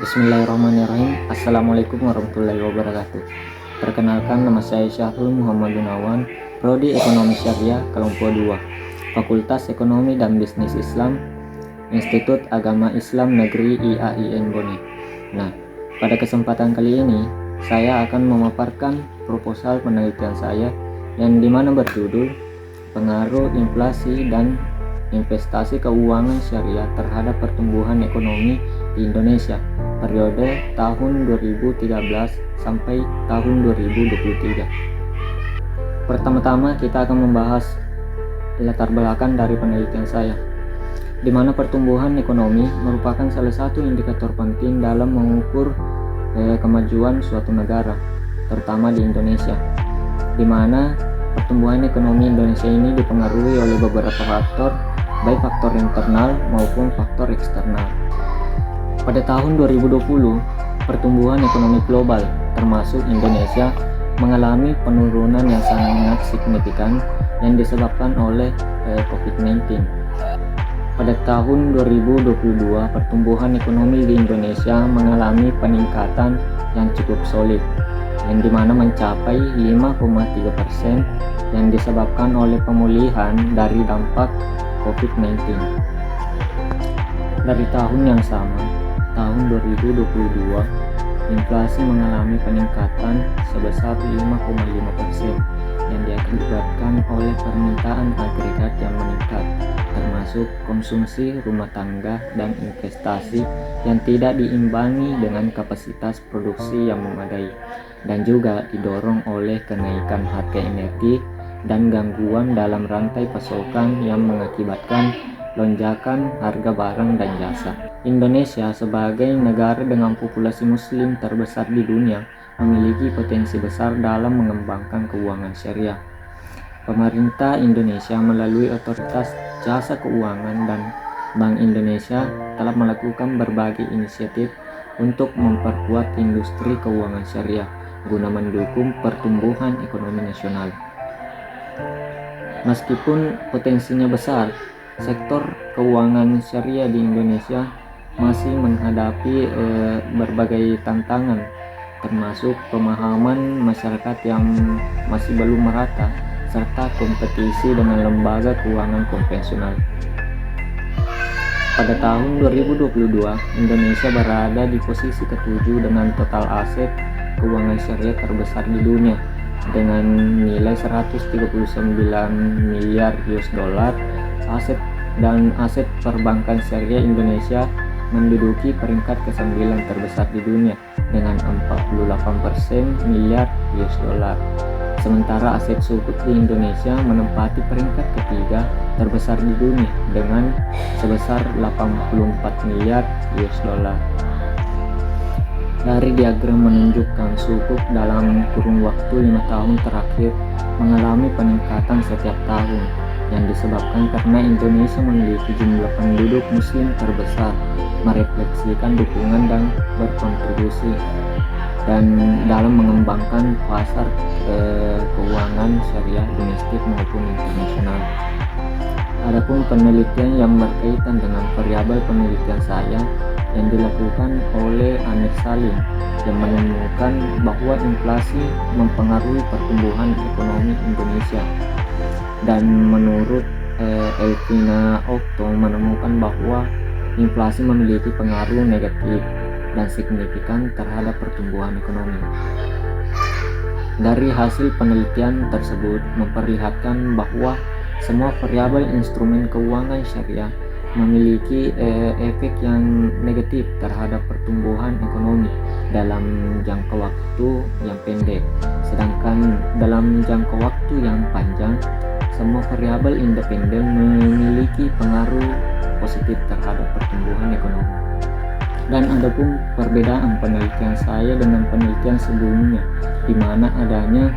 Bismillahirrahmanirrahim. Assalamualaikum warahmatullahi wabarakatuh. Perkenalkan, nama saya Syahrul Muhammad Gunawan, Prodi Ekonomi Syariah kelompok 2, Fakultas Ekonomi dan Bisnis Islam, Institut Agama Islam Negeri IAIN Bone. Nah, pada kesempatan kali ini saya akan memaparkan proposal penelitian saya yang dimana berjudul Pengaruh Inflasi dan Investasi Keuangan Syariah terhadap Pertumbuhan Ekonomi di Indonesia periode tahun 2013 sampai tahun 2023. Pertama-tama kita akan membahas latar belakang dari penelitian saya, di mana pertumbuhan ekonomi merupakan salah satu indikator penting dalam mengukur kemajuan suatu negara, terutama di Indonesia, di mana pertumbuhan ekonomi Indonesia ini dipengaruhi oleh beberapa faktor, baik faktor internal maupun faktor eksternal. Pada tahun 2020, pertumbuhan ekonomi global termasuk Indonesia mengalami penurunan yang sangat signifikan yang disebabkan oleh COVID-19. Pada tahun 2022, pertumbuhan ekonomi di Indonesia mengalami peningkatan yang cukup solid, yang dimana mencapai 5,3% yang disebabkan oleh pemulihan dari dampak COVID-19. Dari tahun yang sama, tahun 2022, inflasi mengalami peningkatan sebesar 5,5% yang diakibatkan oleh permintaan agregat yang meningkat, termasuk konsumsi rumah tangga dan investasi yang tidak diimbangi dengan kapasitas produksi yang memadai, dan juga didorong oleh kenaikan harga energi dan gangguan dalam rantai pasokan yang mengakibatkan lonjakan harga barang dan jasa. Indonesia sebagai negara dengan populasi muslim terbesar di dunia memiliki potensi besar dalam mengembangkan keuangan syariah. Pemerintah Indonesia melalui Otoritas Jasa Keuangan dan Bank Indonesia telah melakukan berbagai inisiatif untuk memperkuat industri keuangan syariah guna mendukung pertumbuhan ekonomi nasional. Meskipun potensinya besar, sektor keuangan syariah di Indonesia masih menghadapi berbagai tantangan, termasuk pemahaman masyarakat yang masih belum merata serta kompetisi dengan lembaga keuangan konvensional. Pada tahun 2022, Indonesia berada di posisi ke-7 dengan total aset keuangan syariah terbesar di dunia dengan nilai 139 miliar US dollar. Aset perbankan syariah Indonesia menduduki peringkat ke-9 terbesar di dunia dengan 48% miliar US dollar. Sementara aset sukuk di Indonesia menempati peringkat ketiga terbesar di dunia dengan sebesar 84 miliar US dollar. Dari diagram menunjukkan sukuk dalam kurun waktu 5 tahun terakhir mengalami peningkatan setiap tahun, yang disebabkan karena Indonesia memiliki jumlah penduduk muslim terbesar, merefleksikan dukungan dan berkontribusi dan dalam mengembangkan pasar keuangan syariah domestik maupun internasional. Adapun penelitian yang berkaitan dengan variabel penelitian saya yang dilakukan oleh Amir Salim yang menemukan bahwa inflasi mempengaruhi pertumbuhan ekonomi Indonesia. Dan menurut Elvina Okto menemukan bahwa inflasi memiliki pengaruh negatif dan signifikan terhadap pertumbuhan ekonomi. Dari hasil penelitian tersebut memperlihatkan bahwa semua variabel instrumen keuangan syariah memiliki efek yang negatif terhadap pertumbuhan ekonomi dalam jangka waktu yang pendek, sedangkan dalam jangka waktu yang panjang semua variabel independen memiliki pengaruh positif terhadap pertumbuhan ekonomi. Dan adapun perbedaan penelitian saya dengan penelitian sebelumnya, di mana adanya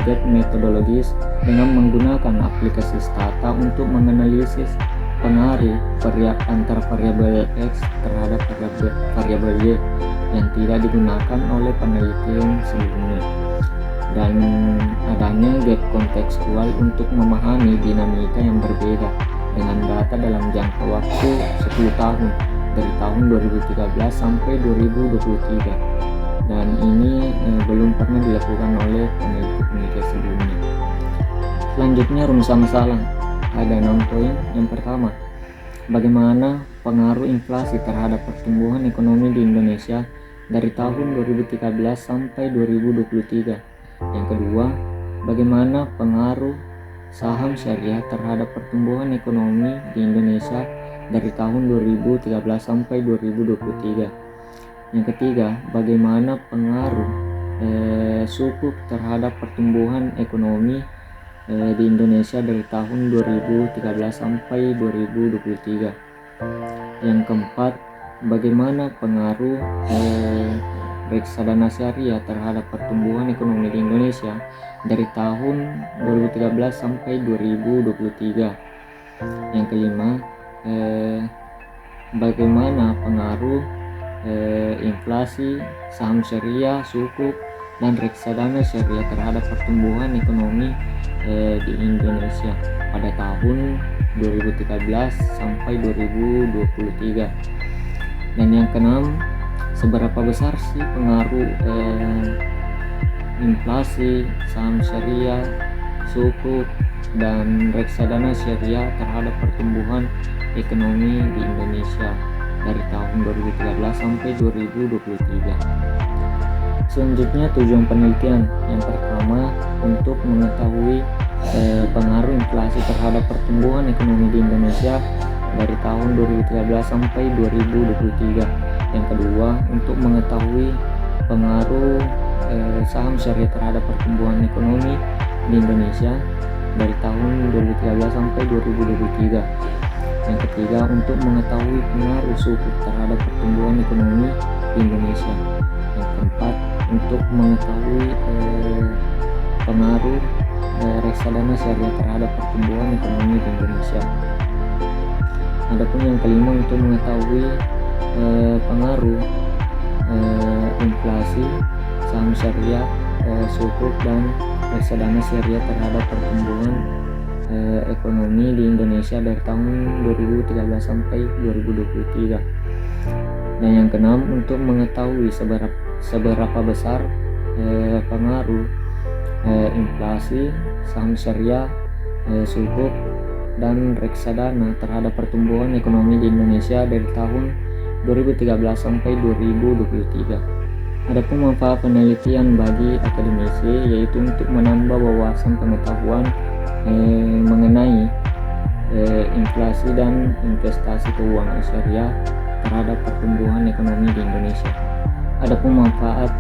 gap metodologis dengan menggunakan aplikasi Stata untuk menganalisis pengaruh antara variabel X terhadap variabel Y yang tidak digunakan oleh penelitian sebelumnya, dan adanya gap kontekstual untuk memahami dinamika yang berbeda dengan data dalam jangka waktu 10 tahun dari tahun 2013 sampai 2023, dan ini belum pernah dilakukan oleh peneliti-peneliti sebelumnya. Selanjutnya rumusan masalah, ada 6 poin. Yang pertama, bagaimana pengaruh inflasi terhadap pertumbuhan ekonomi di Indonesia dari tahun 2013 sampai 2023. Yang kedua, bagaimana pengaruh saham syariah terhadap pertumbuhan ekonomi di Indonesia dari tahun 2013 sampai 2023. Yang ketiga, bagaimana pengaruh sukuk terhadap pertumbuhan ekonomi di Indonesia dari tahun 2013 sampai 2023. Yang keempat, bagaimana pengaruh reksadana syariah terhadap pertumbuhan ekonomi di Indonesia dari tahun 2013 sampai 2023. Yang kelima, bagaimana pengaruh inflasi, saham syariah, sukuk, dan reksadana syariah terhadap pertumbuhan ekonomi di Indonesia pada tahun 2013 sampai 2023. Dan yang keenam, seberapa besar sih pengaruh inflasi, saham syariah, sukuk, dan reksadana syariah terhadap pertumbuhan ekonomi di Indonesia dari tahun 2013 sampai 2023. Selanjutnya tujuan penelitian. Yang pertama, untuk mengetahui pengaruh inflasi terhadap pertumbuhan ekonomi di Indonesia dari tahun 2013 sampai 2023. Yang kedua, untuk mengetahui pengaruh saham syariah terhadap pertumbuhan ekonomi di Indonesia dari tahun 2013 sampai 2023. Yang ketiga, untuk mengetahui pengaruh sukuk terhadap pertumbuhan ekonomi di Indonesia. Yang keempat, untuk mengetahui pengaruh reksadana syariah terhadap pertumbuhan ekonomi di Indonesia. Adapun yang kelima, untuk mengetahui pengaruh inflasi, saham syariah, sukuk, dan reksadana syariah terhadap pertumbuhan ekonomi di Indonesia dari tahun 2013 sampai 2023. Dan yang keenam, untuk mengetahui seberapa besar pengaruh inflasi, saham syariah, sukuk, dan reksadana terhadap pertumbuhan ekonomi di Indonesia dari tahun 2013 sampai 2023. Adapun manfaat penelitian bagi akademisi yaitu untuk menambah wawasan pengetahuan mengenai inflasi dan investasi keuangan syariah terhadap pertumbuhan ekonomi di Indonesia. Adapun manfaat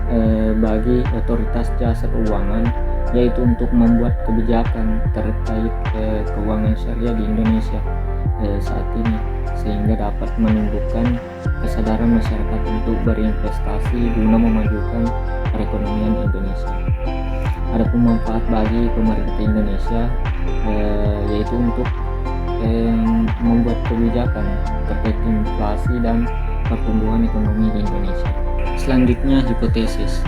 bagi otoritas jasa keuangan yaitu untuk membuat kebijakan terkait keuangan syariah di Indonesia saat ini, sehingga dapat menumbuhkan kesadaran masyarakat untuk berinvestasi guna memajukan perekonomian Indonesia. Adapun manfaat bagi pemerintah Indonesia yaitu untuk membuat kebijakan terkait inflasi dan pertumbuhan ekonomi di Indonesia. Selanjutnya, hipotesis.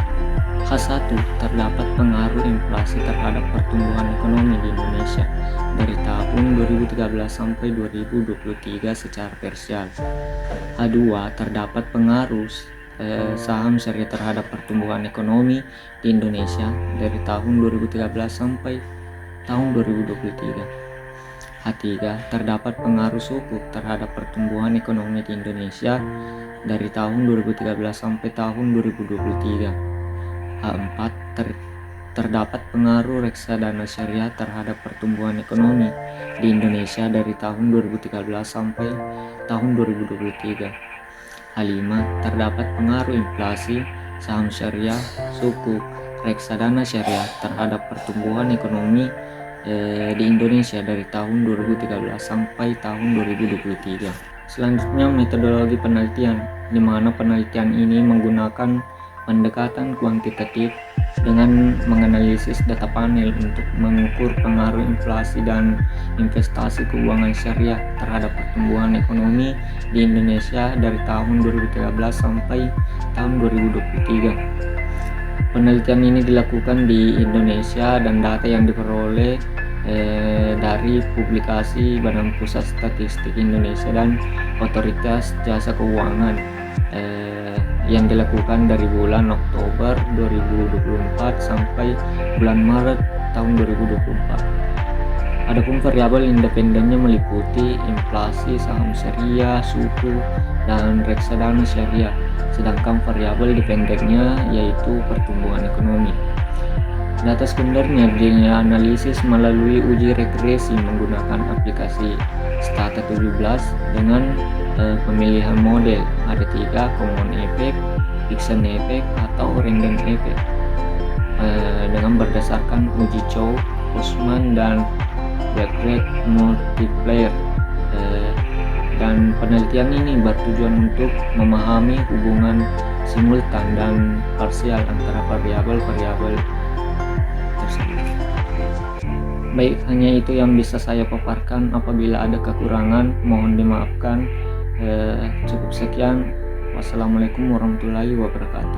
K1, terdapat pengaruh inflasi terhadap pertumbuhan ekonomi di Indonesia dari tahun 2013 sampai 2023 secara parsial. H2, terdapat pengaruh saham syariah terhadap pertumbuhan ekonomi di Indonesia dari tahun 2013 sampai tahun 2023. H3, terdapat pengaruh sukuk terhadap pertumbuhan ekonomi di Indonesia dari tahun 2013 sampai tahun 2023. H4, terdapat pengaruh reksadana syariah terhadap pertumbuhan ekonomi di Indonesia dari tahun 2013 sampai tahun 2023. H5, terdapat pengaruh inflasi, saham syariah, sukuk, reksadana syariah terhadap pertumbuhan ekonomi di Indonesia dari tahun 2013 sampai tahun 2023. Selanjutnya, metodologi penelitian, di mana penelitian ini menggunakan pendekatan kuantitatif dengan menganalisis data panel untuk mengukur pengaruh inflasi dan investasi keuangan syariah terhadap pertumbuhan ekonomi di Indonesia dari tahun 2013 sampai tahun 2023. Penelitian ini dilakukan di Indonesia dan data yang diperoleh dari publikasi Badan Pusat Statistik Indonesia dan Otoritas Jasa Keuangan yang dilakukan dari bulan Oktober 2024 sampai bulan Maret tahun 2024. Adapun variabel independennya meliputi inflasi, saham syariah, suku, dan reksadana syariah, sedangkan variabel dependennya yaitu pertumbuhan ekonomi. Data sebenarnya dianalisis melalui uji regresi menggunakan aplikasi Stata 17 dengan pemilihan model. Ada 3, common effect, Dickson effect, atau random effect, dengan berdasarkan uji Chow, Postman, dan Becquerel multiplier. Dan penelitian ini bertujuan untuk memahami hubungan simultan dan parsial antara variabel-variabel tersebut. Baik, hanya itu yang bisa saya paparkan. Apabila ada kekurangan, mohon dimaafkan. Cukup sekian. Wassalamualaikum warahmatullahi wabarakatuh.